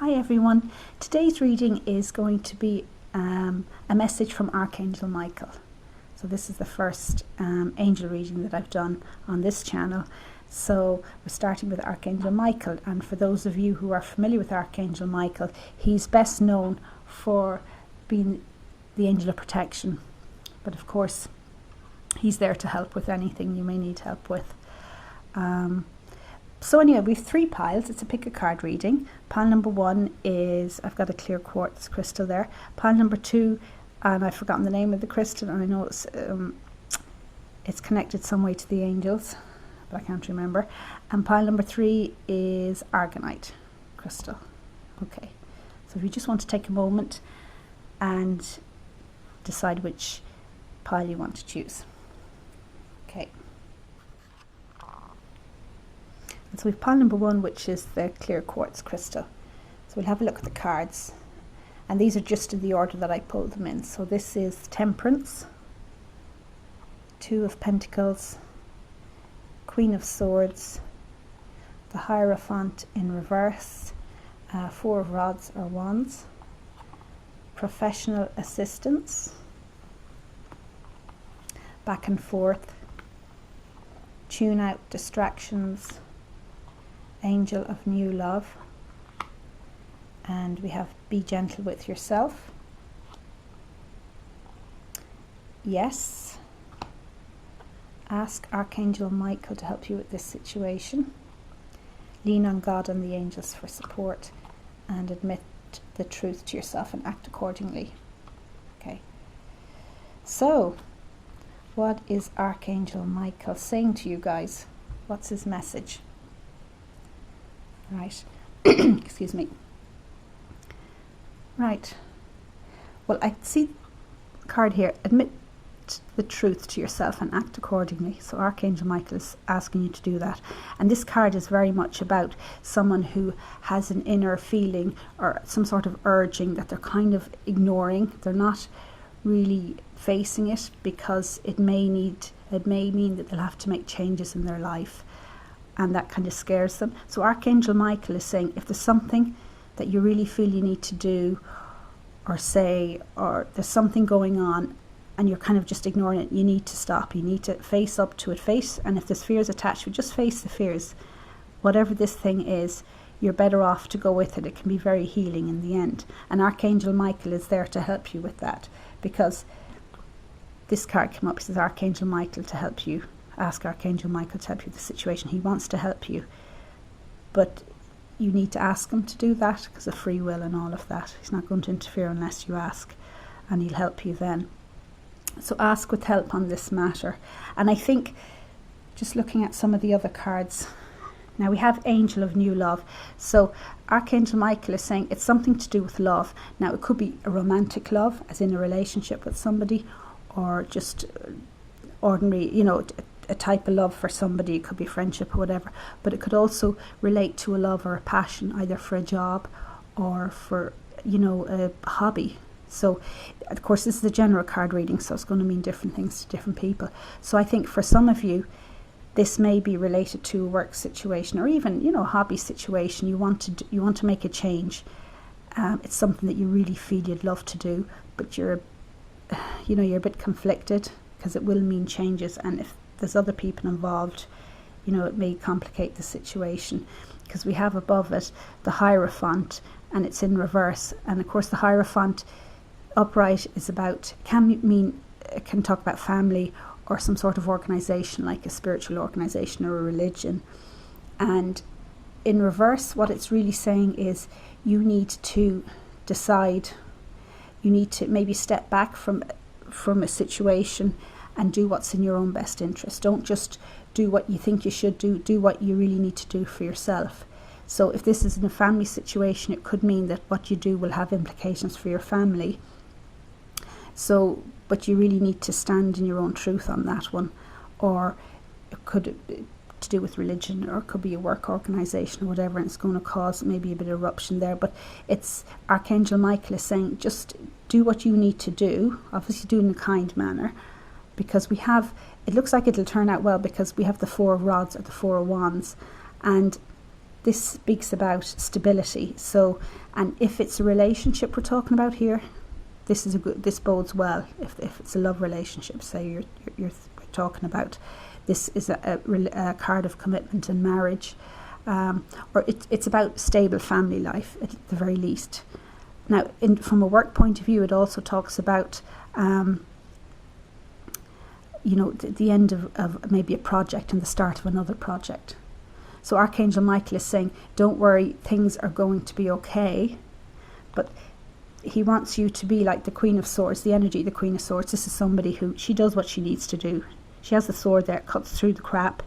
Hi everyone, today's reading is going to be a message from Archangel Michael. So this is the first angel reading that I've done on this channel. So we're starting with Archangel Michael, and for those of you who are familiar with Archangel Michael, he's best known for being the angel of protection. But of course, he's there to help with anything you may need help with. So anyway, we have 3 piles. It's a pick a card reading. Pile number 1 is, I've got a clear quartz crystal there. Pile number 2, and I've forgotten the name of the crystal, and I know it's connected some way to the angels, but I can't remember. And pile number 3 is Argonite crystal. Okay, so if you just want to take a moment and decide which pile you want to choose. Okay. And so we've pile number 1, which is the clear quartz crystal. So we'll have a look at the cards. And these are just in the order that I pulled them in. So this is Temperance, 2 of Pentacles, Queen of Swords, the Hierophant in reverse, 4 of Rods or Wands, Professional Assistance, Back and Forth, Tune Out Distractions, Angel of New Love, and we have Be Gentle with Yourself, Yes, Ask Archangel Michael to help you with this situation, Lean on God and the angels for support, and Admit the truth to yourself and act accordingly. Okay, so what is Archangel Michael saying to you guys? What's his message? Right, excuse me. Right, well, I see the card here, admit the truth to yourself and act accordingly. So Archangel Michael is asking you to do that. And this card is very much about someone who has an inner feeling or some sort of urging that they're kind of ignoring. They're not really facing it because it may mean that they'll have to make changes in their life. And that kind of scares them. So Archangel Michael is saying, if there's something that you really feel you need to do or say, or there's something going on and you're kind of just ignoring it, you need to stop. You need to face up to it. And if there's fears attached to it, just face the fears. Whatever this thing is, you're better off to go with it. It can be very healing in the end. And Archangel Michael is there to help you with that, because this card came up. It says Archangel Michael to help you. Ask Archangel Michael to help you with the situation. He wants to help you, but you need to ask him to do that because of free will and all of that. He's not going to interfere unless you ask, and he'll help you then. So ask with help on this matter. And I think, just looking at some of the other cards, now we have Angel of New Love. So Archangel Michael is saying it's something to do with love. Now it could be a romantic love, as in a relationship with somebody, or just ordinary, a type of love for somebody. It could be friendship or whatever, but it could also relate to a love or a passion, either for a job or for a hobby. So of course this is a general card reading, so it's going to mean different things to different people. So I think for some of you this may be related to a work situation, or even a hobby situation. You want to make a change. It's something that you really feel you'd love to do, but you're a bit conflicted because it will mean changes, and if there's other people involved, it may complicate the situation, because we have above it the Hierophant, and it's in reverse. And of course the Hierophant upright is can talk about family or some sort of organization, like a spiritual organization or a religion. And in reverse, what it's really saying is you need to decide. You need to maybe step back from a situation and do what's in your own best interest. Don't just do what you think you should do what you really need to do for yourself. So if this is in a family situation, it could mean that what you do will have implications for your family. So, but you really need to stand in your own truth on that one. Or it could be to do with religion, or it could be a work organization or whatever, and it's going to cause maybe a bit of eruption there. But it's Archangel Michael is saying, just do what you need to do, obviously do it in a kind manner, because it looks like it'll turn out well, because we have the 4 of Rods or the 4 of Wands, and this speaks about stability. So, and if it's a relationship we're talking about here, this bodes well. If it's a love relationship, say you're talking about, this is a card of commitment and marriage, or it's about stable family life at the very least. Now, from a work point of view, it also talks about the end of maybe a project and the start of another project. So Archangel Michael is saying, don't worry, things are going to be okay, but he wants you to be like the Queen of Swords, the energy of the Queen of Swords. This is somebody who, she does what she needs to do. She has the sword there, cuts through the crap.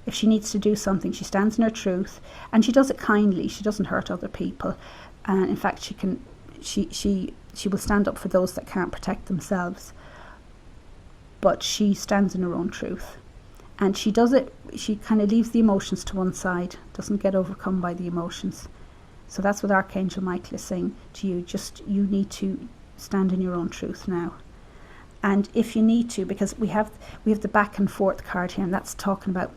If she needs to do something, she stands in her truth, and she does it kindly. She doesn't hurt other people, and in fact, she will stand up for those that can't protect themselves. But she stands in her own truth, and she does it. She kind of leaves the emotions to one side, doesn't get overcome by the emotions. So that's what Archangel Michael is saying to you. Just, you need to stand in your own truth now. And if you need to, because we have the back and forth card here, and that's talking about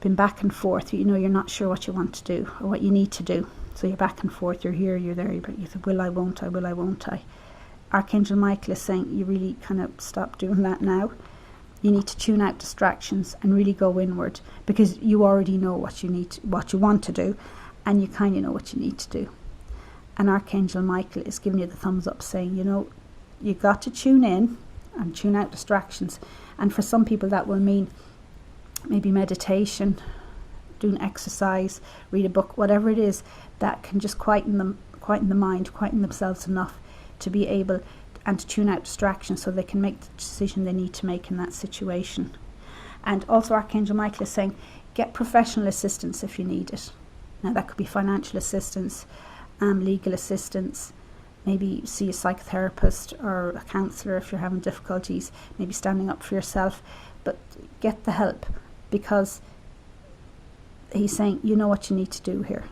being back and forth. You're not sure what you want to do or what you need to do. So you're back and forth, you're here, you're there, but you think, will I, won't I, will I, won't I? Archangel Michael is saying you really kind of stop doing that now. You need to tune out distractions and really go inward, because you already know what you want to do, and you kind of know what you need to do. And Archangel Michael is giving you the thumbs up, saying, you got to tune in and tune out distractions. And for some people that will mean maybe meditation, doing exercise, read a book, whatever it is that can just quieten the mind, quieten themselves enough to be able and to tune out distractions so they can make the decision they need to make in that situation. And also Archangel Michael is saying, get professional assistance if you need it. Now that could be financial assistance, legal assistance, maybe see a psychotherapist or a counsellor if you're having difficulties, maybe standing up for yourself, but get the help, because he's saying you know what you need to do here,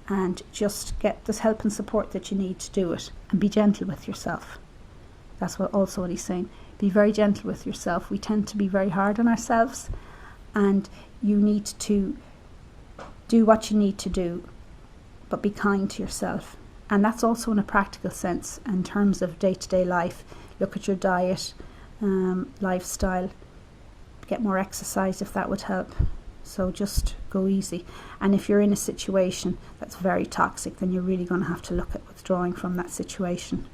and just get this help and support that you need to do it, and be gentle with yourself. That's what he's saying. Be very gentle with yourself. We tend to be very hard on ourselves, and you need to do what you need to do, but be kind to yourself. And that's also in a practical sense in terms of day-to-day life. Look at your diet, lifestyle, get more exercise if that would help. So just go easy. And if you're in a situation that's very toxic, then you're really going to have to look at withdrawing from that situation.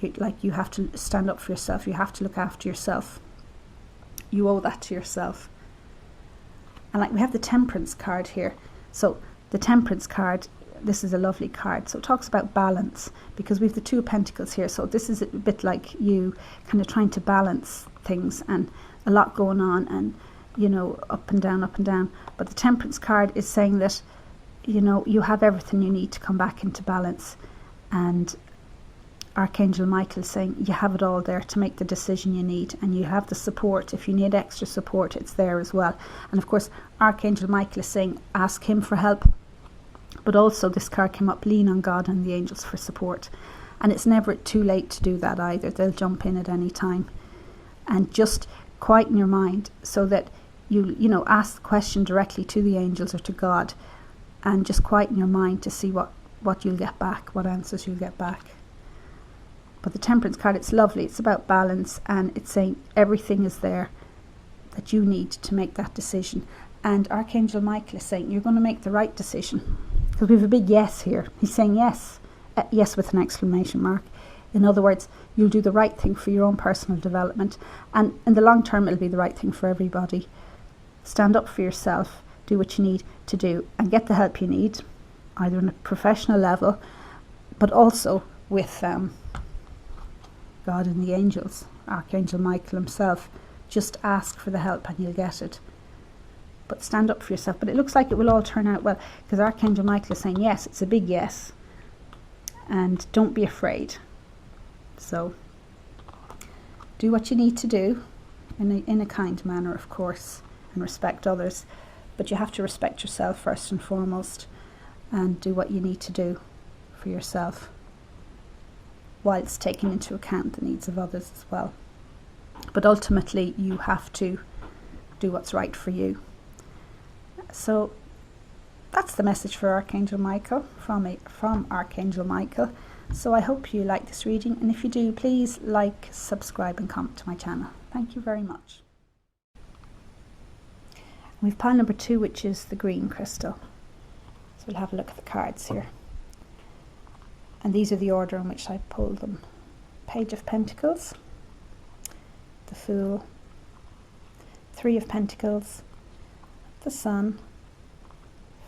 You have to stand up for yourself. You have to look after yourself. You owe that to yourself. And we have the Temperance card here. So the Temperance card, this is a lovely card. So it talks about balance, because we have the Two of Pentacles here. So this is a bit like you kind of trying to balance things, and a lot going on, and up and down, up and down. But the Temperance card is saying that you have everything you need to come back into balance. And Archangel Michael is saying you have it all there to make the decision you need, and you have the support. If you need extra support, it's there as well. And of course Archangel Michael is saying ask him for help, but also this card came up, lean on God and the angels for support. And it's never too late to do that either. They'll jump in at any time. And just quieten your mind so that you ask the question directly to the angels or to God, and just quieten your mind to see what you'll get back, what answers you'll get back. But the Temperance card, it's lovely. It's about balance, and it's saying everything is there that you need to make that decision. And Archangel Michael is saying you're going to make the right decision, because we have a big yes here. He's saying yes, yes with an exclamation mark. In other words, you'll do the right thing for your own personal development, and in the long term it'll be the right thing for everybody. Stand up for yourself, do what you need to do, and get the help you need, either on a professional level, but also with God and the angels, Archangel Michael himself. Just ask for the help and you'll get it. But stand up for yourself. But it looks like it will all turn out well, because Archangel Michael is saying yes, it's a big yes, and don't be afraid. So do what you need to do in a kind manner, of course, and respect others, but you have to respect yourself first and foremost, and do what you need to do for yourself, whilst taking into account the needs of others as well. But ultimately you have to do what's right for you. So that's the message for Archangel Michael, from Archangel Michael. So I hope you like this reading, and if you do, please like, subscribe and comment to my channel. Thank you very much. We've pile number 2, which is the green crystal. So we'll have a look at the cards here. And these are the order in which I pulled them. Page of Pentacles, the Fool, 3 of Pentacles, the Sun,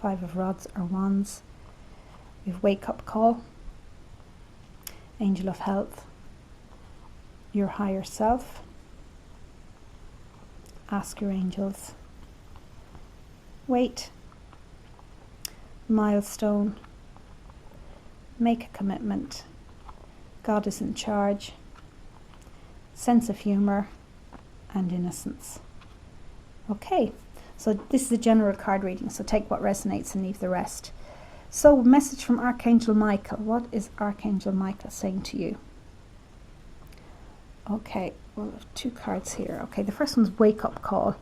5 of Rods or Wands. We have Wake Up Call, Angel of Health, Your Higher Self, Ask Your Angels, Wait, Milestone, Make a Commitment, God is in Charge, Sense of Humour, and Innocence. Okay, so this is a general card reading, so take what resonates and leave the rest. So, message from Archangel Michael. What is Archangel Michael saying to you? Okay, well, I have 2 cards here. Okay, the first one's Wake Up Call.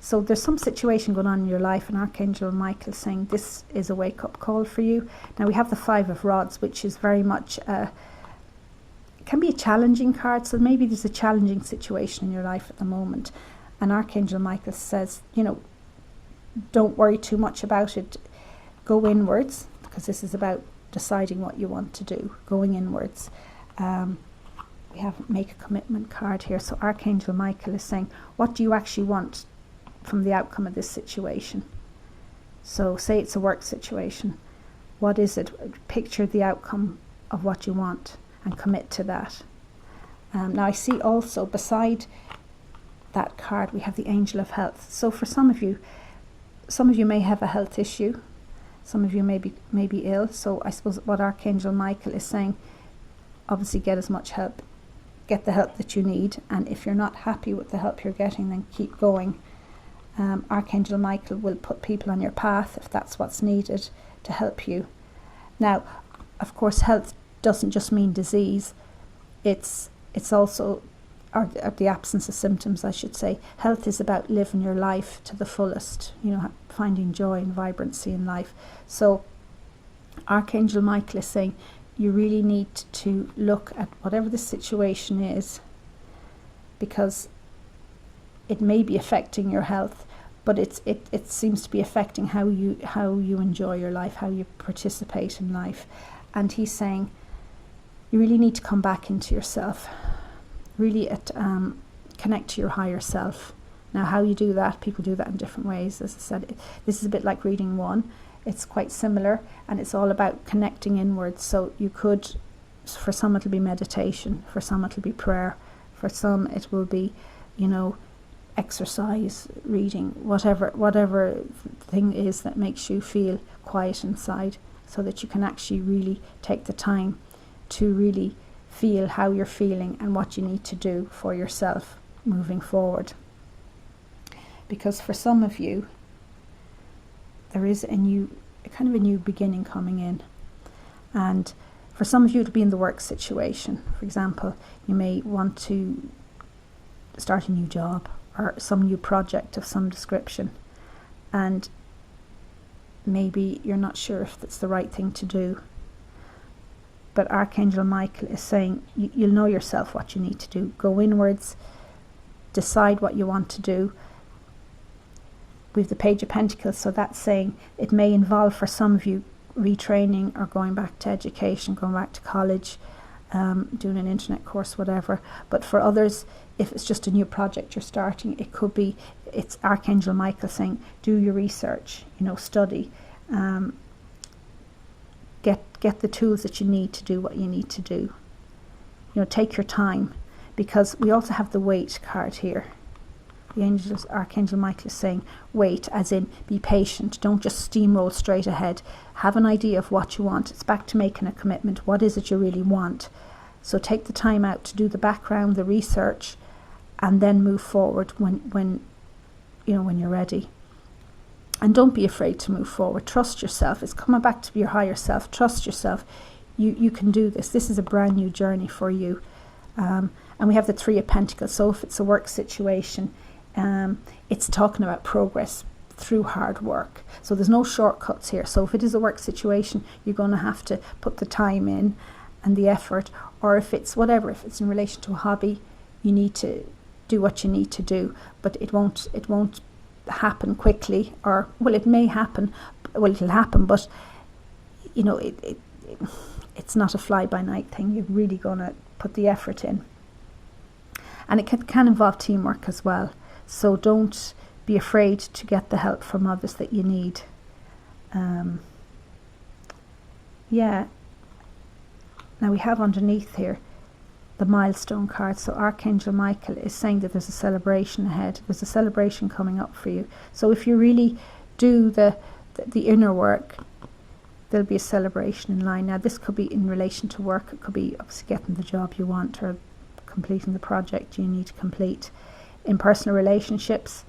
So there's some situation going on in your life, and Archangel Michael is saying this is a wake-up call for you. Now we have the 5 of Rods, which is very much, can be a challenging card. So maybe there's a challenging situation in your life at the moment. And Archangel Michael says, you know, don't worry too much about it. Go inwards, because this is about deciding what you want to do, going inwards. We have Make a Commitment card here. So Archangel Michael is saying, what do you actually want from the outcome of this situation? So say it's a work situation. What is it? Picture the outcome of what you want and commit to that. Now I see also beside that card we have the Angel of Health. So for some of you may have a health issue. Some of you may be ill. So I suppose what Archangel Michael is saying, obviously get as much help, get the help that you need, and if you're not happy with the help you're getting, then keep going. Archangel Michael will put people on your path if that's what's needed to help you. Now, of course, health doesn't just mean disease. It's also, or the absence of symptoms, I should say. Health is about living your life to the fullest, you know, finding joy and vibrancy in life. So Archangel Michael is saying you really need to look at whatever the situation is, because it may be affecting your health, but it seems to be affecting how you enjoy your life, how you participate in life. And he's saying you really need to come back into yourself, really connect to your higher self. Now how you do that, people do that in different ways. As I said, this is a bit like reading 1. It's quite similar, and it's all about connecting inwards. So you could, for some it'll be meditation, for some it'll be prayer, for some it will be, you know, exercise, reading, whatever thing is that makes you feel quiet inside, so that you can actually really take the time to really feel how you're feeling and what you need to do for yourself moving forward. Because for some of you there is a new beginning coming in, and for some of you it'll be in the work situation. For example, you may want to start a new job or some new project of some description, and maybe you're not sure if it's the right thing to do. But Archangel Michael is saying you'll know yourself what you need to do. Go inwards, decide what you want to do. We have the Page of Pentacles, so that's saying it may involve for some of you retraining or going back to education, going back to college, doing an internet course, whatever. But for others, if it's just a new project you're starting, it's Archangel Michael saying do your research, you know, study, get the tools that you need to do what you need to do. You know, take your time, because we also have the Wait card here. The Archangel Michael is saying wait, as in be patient. Don't just steamroll straight ahead. Have an idea of what you want. It's back to making a commitment. What is it you really want? So take the time out to do the background, the research, and then move forward when you're ready. And don't be afraid to move forward. Trust yourself. It's coming back to your higher self. Trust yourself. You can do this. This is a brand new journey for you. And we have the 3 of Pentacles. So if it's a work situation, it's talking about progress, through hard work. So there's no shortcuts here. So if it is a work situation, you're going to have to put the time in and the effort, or if it's whatever, if it's in relation to a hobby, you need to do what you need to do, but it won't happen quickly, or well, it may happen, well, it'll happen, but you know, it's not a fly-by-night thing. You're really going to put the effort in, and it can involve teamwork as well. So don't be afraid to get the help from others that you need. Yeah. Now we have underneath here the milestone card. So Archangel Michael is saying that there's a celebration ahead. There's a celebration coming up for you. So if you really do the inner work, there'll be a celebration in line. Now this could be in relation to work. It could be obviously getting the job you want, or completing the project you need to complete. In personal relationships,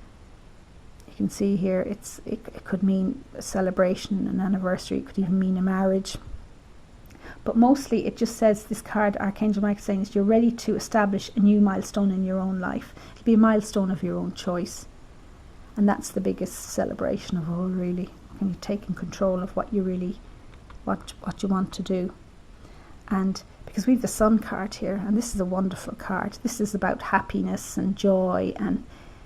you can see here it could mean a celebration, an anniversary. It could even mean a marriage. But mostly it just says, this card, Archangel Michael, saying is you're ready to establish a new milestone in your own life. It'll be a milestone of your own choice. And that's the biggest celebration of all, really. When you're taking control of what you really, what you want to do. And because we have the Sun card here, and this is a wonderful card. This is about happiness and joy and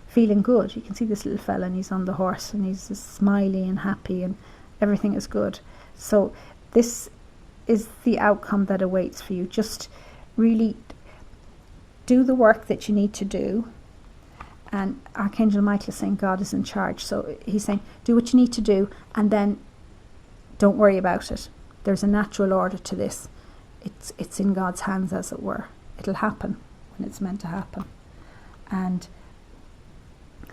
feeling good. You can see this little fella, and he's on the horse, and he's just smiley and happy, and everything is good. So this is the outcome that awaits for you. Just really do the work that you need to do. And Archangel Michael is saying God is in charge. So he's saying do what you need to do, and then don't worry about it. There's a natural order to this. It's in God's hands, as it were. It'll happen when it's meant to happen. And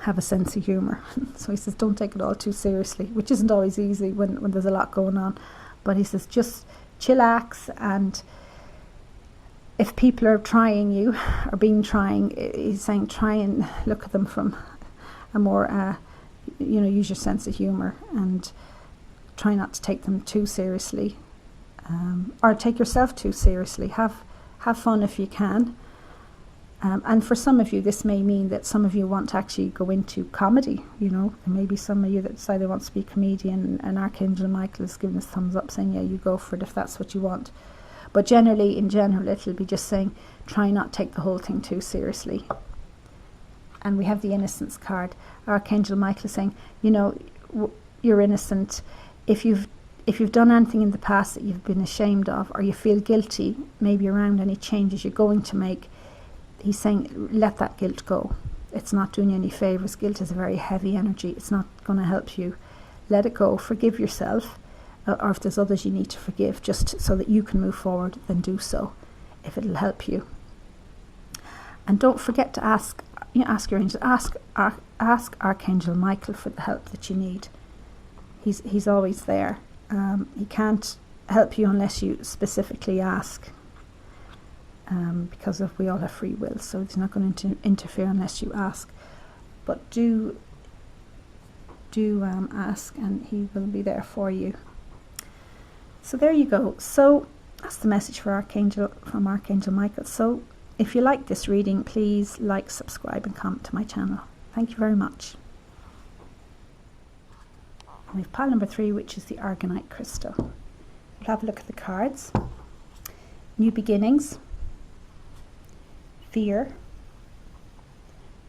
have a sense of humour. So he says don't take it all too seriously, which isn't always easy when there's a lot going on. But he says just chillax, and if people are trying you, or being trying, he's saying try and look at them from a more, use your sense of humour, and try not to take them too seriously, or take yourself too seriously. Have fun if you can. And for some of you, this may mean that some of you want to actually go into comedy. You know, there may be some of you that decide they want to be a comedian, and Archangel Michael is giving us thumbs up, saying, yeah, you go for it if that's what you want. But generally, in general, it'll be just saying, try not to take the whole thing too seriously. And we have the Innocence card. Archangel Michael is saying, you know, you're innocent. If you've done anything in the past that you've been ashamed of, or you feel guilty, maybe around any changes you're going to make, he's saying, let that guilt go. It's not doing you any favours. Guilt is a very heavy energy. It's not going to help you. Let it go. Forgive yourself. Or if there's others you need to forgive, just so that you can move forward, then do so, if it'll help you. And don't forget to ask your angels. Ask Archangel Michael for the help that you need. He's always there. He can't help you unless you specifically ask. Because we all have free will, so he's not going to interfere unless you ask. But do ask, and he will be there for you. So there you go. So that's the message from Archangel Michael. So if you like this reading, please like, subscribe, and comment to my channel. Thank you very much. And we have pile number 3, which is the Argonite crystal. We'll have a look at the cards. New beginnings. Fear,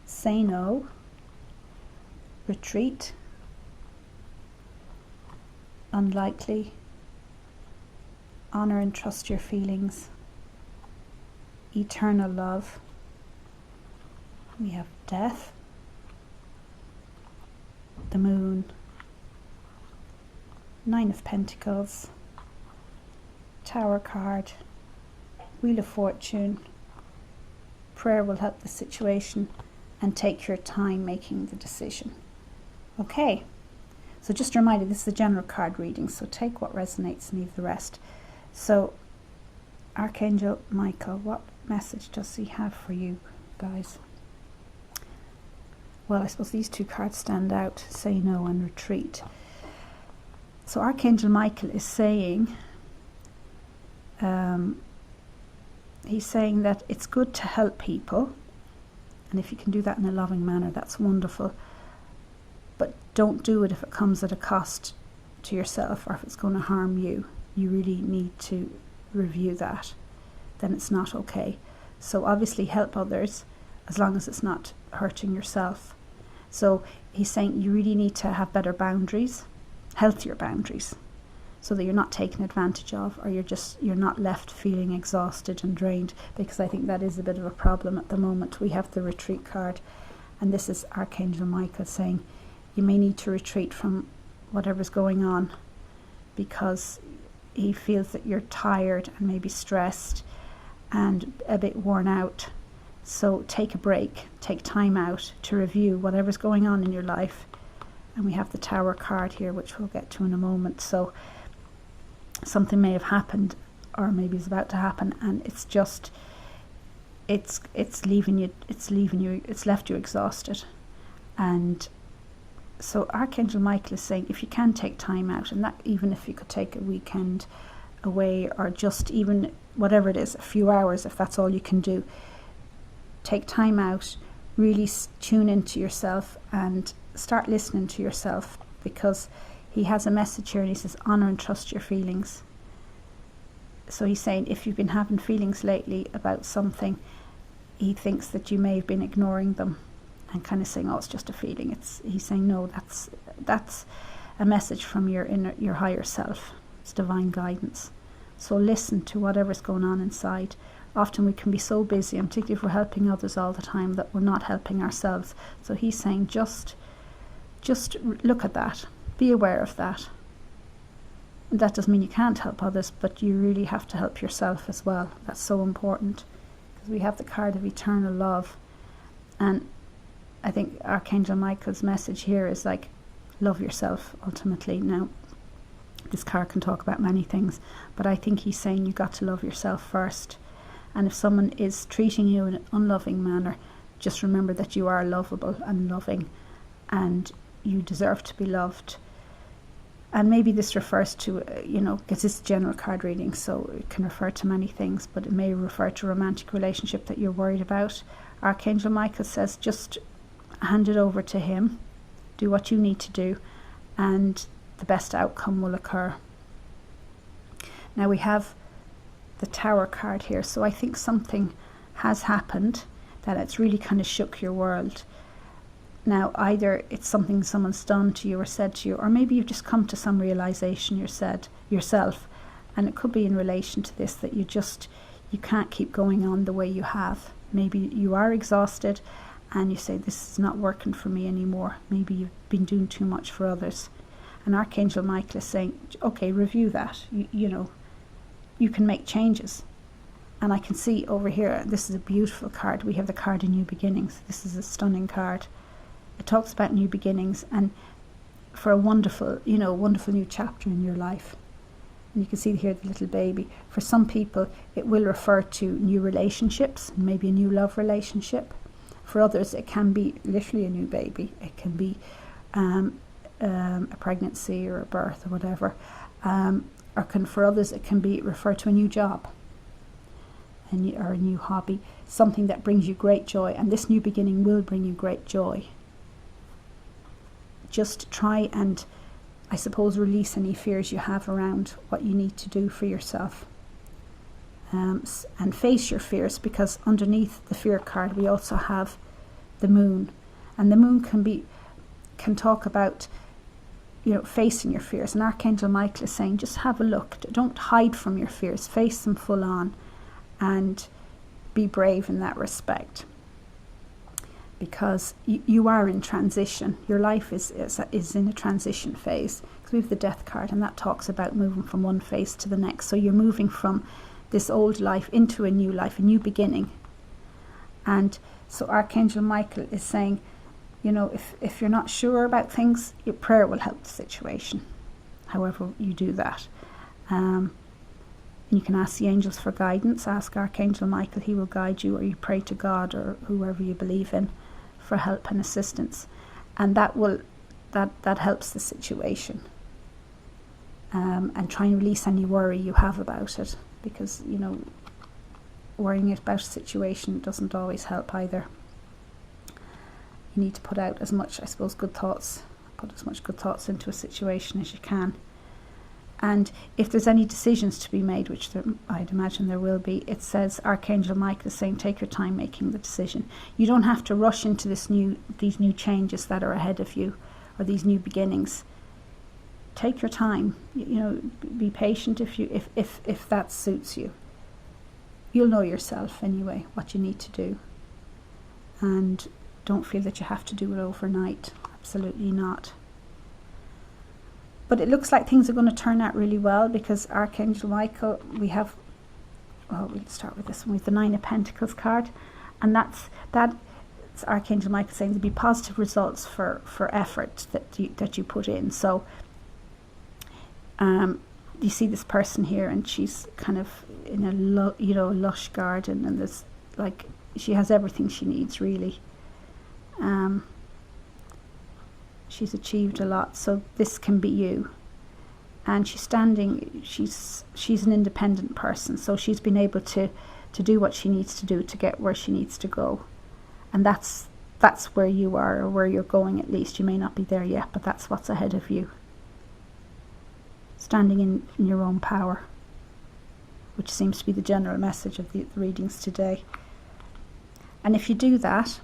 say no, retreat, unlikely, honor and trust your feelings, eternal love. We have death, the moon, 9 of Pentacles, Tower card, Wheel of Fortune. Prayer will help the situation, and take your time making the decision. Okay, so just a reminder, this is a general card reading, so take what resonates and leave the rest. So Archangel Michael, what message does he have for you guys? Well, I suppose these 2 cards stand out, say no and retreat. So Archangel Michael is saying, he's saying that it's good to help people, and if you can do that in a loving manner, that's wonderful. But don't do it if it comes at a cost to yourself or if it's going to harm you. You really need to review that. Then it's not okay. So obviously help others as long as it's not hurting yourself. So he's saying you really need to have better boundaries, healthier boundaries, so that you're not taken advantage of, or you're not left feeling exhausted and drained, because I think that is a bit of a problem at the moment. We have the retreat card, and this is Archangel Michael saying you may need to retreat from whatever's going on, because he feels that you're tired and maybe stressed and a bit worn out. So take a break, take time out to review whatever's going on in your life. And we have the Tower card here, which we'll get to in a moment. So something may have happened, or maybe is about to happen, and it's just it's left you exhausted. And so Archangel Michael is saying if you can take time out, and that even if you could take a weekend away, or just even whatever it is, a few hours, if that's all you can do, take time out, really tune into yourself and start listening to yourself, because he has a message here and he says honor and trust your feelings. So he's saying if you've been having feelings lately about something, he thinks that you may have been ignoring them and kind of saying, oh, it's just a feeling. He's saying no, that's a message from your higher self. It's divine guidance. So listen to whatever's going on inside. Often we can be so busy, and particularly if we're helping others all the time, that we're not helping ourselves. So he's saying just look at that, be aware of that. And that doesn't mean you can't help others, but you really have to help yourself as well. That's so important, because we have the card of eternal love, and I think Archangel Michael's message here is like, love yourself ultimately. Now this card can talk about many things, but I think he's saying you got to love yourself first. And if someone is treating you in an unloving manner, just remember that you are lovable and loving, and you deserve to be loved. And maybe this refers to, because it's general card reading, so it can refer to many things, but it may refer to a romantic relationship that you're worried about. Archangel Michael says just hand it over to him, do what you need to do, and the best outcome will occur. Now we have the Tower card here, so I think something has happened that it's really kind of shook your world. Now either it's something someone's done to you or said to you, or maybe you've just come to some realization yourself, and it could be in relation to this, that you can't keep going on the way you have. Maybe you are exhausted and you say, this is not working for me anymore. Maybe you've been doing too much for others. And Archangel Michael is saying, okay, review that. You can make changes. And I can see over here, this is a beautiful card. We have the card of new beginnings. This is a stunning card. It talks about new beginnings and for a wonderful new chapter in your life. And you can see here the little baby. For some people, it will refer to new relationships, maybe a new love relationship. For others, it can be literally a new baby. It can be a pregnancy or a birth or whatever. For others, it can be refer to a new job or a new hobby, something that brings you great joy. And this new beginning will bring you great joy. Just try and, I suppose, release any fears you have around what you need to do for yourself. And face your fears, because underneath the fear card we also have the moon, and the moon can talk about facing your fears. And Archangel Michael is saying just have a look, don't hide from your fears, face them full on and be brave in that respect, because you are in transition. Your life is in a transition phase, because we have the death card, and that talks about moving from one phase to the next. So you're moving from this old life into a new life, a new beginning. And so Archangel Michael is saying, if you're not sure about things, your prayer will help the situation, however you do that. And you can ask the angels for guidance, ask Archangel Michael, he will guide you, or you pray to God or whoever you believe in for help and assistance. And that helps the situation. And try and release any worry you have about it, because worrying about a situation doesn't always help either. You need to put out as much, I suppose, good thoughts put as much good thoughts into a situation as you can. And if there's any decisions to be made, which I'd imagine there will be, it says Archangel Michael is saying take your time making the decision. You don't have to rush into these new changes that are ahead of you, or these new beginnings. Take your time. Be patient if that suits you. You'll know yourself anyway what you need to do, and don't feel that you have to do it overnight. Absolutely not. But it looks like things are going to turn out really well, because Archangel Michael, we'll start with this one. We have the Nine of Pentacles card, and that's Archangel Michael saying there'll be positive results for effort that you put in. So you see this person here, and she's kind of in a lush garden, and there's she has everything she needs, really. She's achieved a lot, so this can be you. And she's an independent person, so she's been able to do what she needs to do to get where she needs to go. And that's where you are, or where you're going at least. You may not be there yet, but that's what's ahead of you. Standing in your own power, which seems to be the general message of the readings today. And if you do that,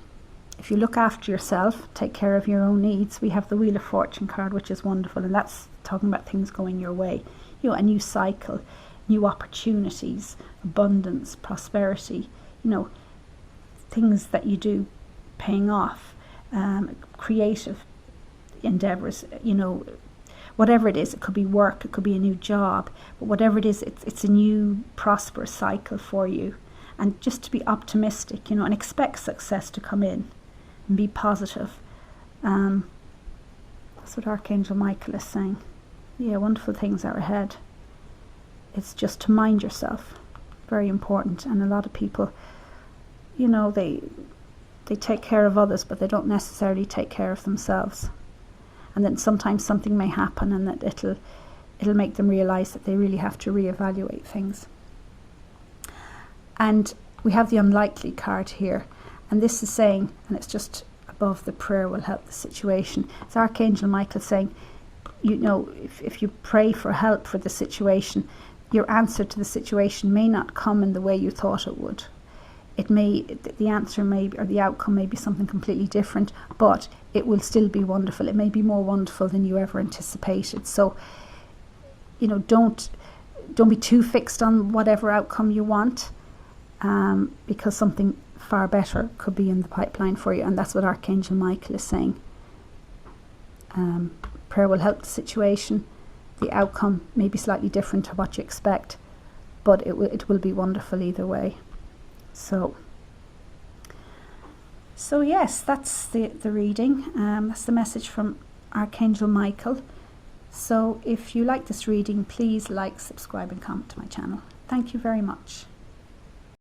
if you look after yourself, take care of your own needs, we have the Wheel of Fortune card, which is wonderful, and that's talking about things going your way. A new cycle, new opportunities, abundance, prosperity, things that you do paying off, creative endeavors, whatever it is. It could be work, it could be a new job, but whatever it is, it's a new prosperous cycle for you. And just to be optimistic, and expect success to come in. And be positive. That's what Archangel Michael is saying. Yeah, wonderful things are ahead. It's just to mind yourself. Very important. And a lot of people, they take care of others, but they don't necessarily take care of themselves. And then sometimes something may happen, and that it'll make them realize that they really have to reevaluate things. And we have the Unlikely card here. And this is saying, and it's just above the prayer will help the situation. It's Archangel Michael saying, if you pray for help for the situation, your answer to the situation may not come in the way you thought it would. The answer may be, or the outcome may be something completely different, but it will still be wonderful. It may be more wonderful than you ever anticipated. So, don't be too fixed on whatever outcome you want, because something far better could be in the pipeline for you. And that's what Archangel Michael is saying. Prayer will help the situation. The outcome may be slightly different to what you expect, but it will be wonderful either way. So yes, that's the reading. That's the message from Archangel Michael. So if you like this reading, please like, subscribe and comment to my channel. Thank you very much.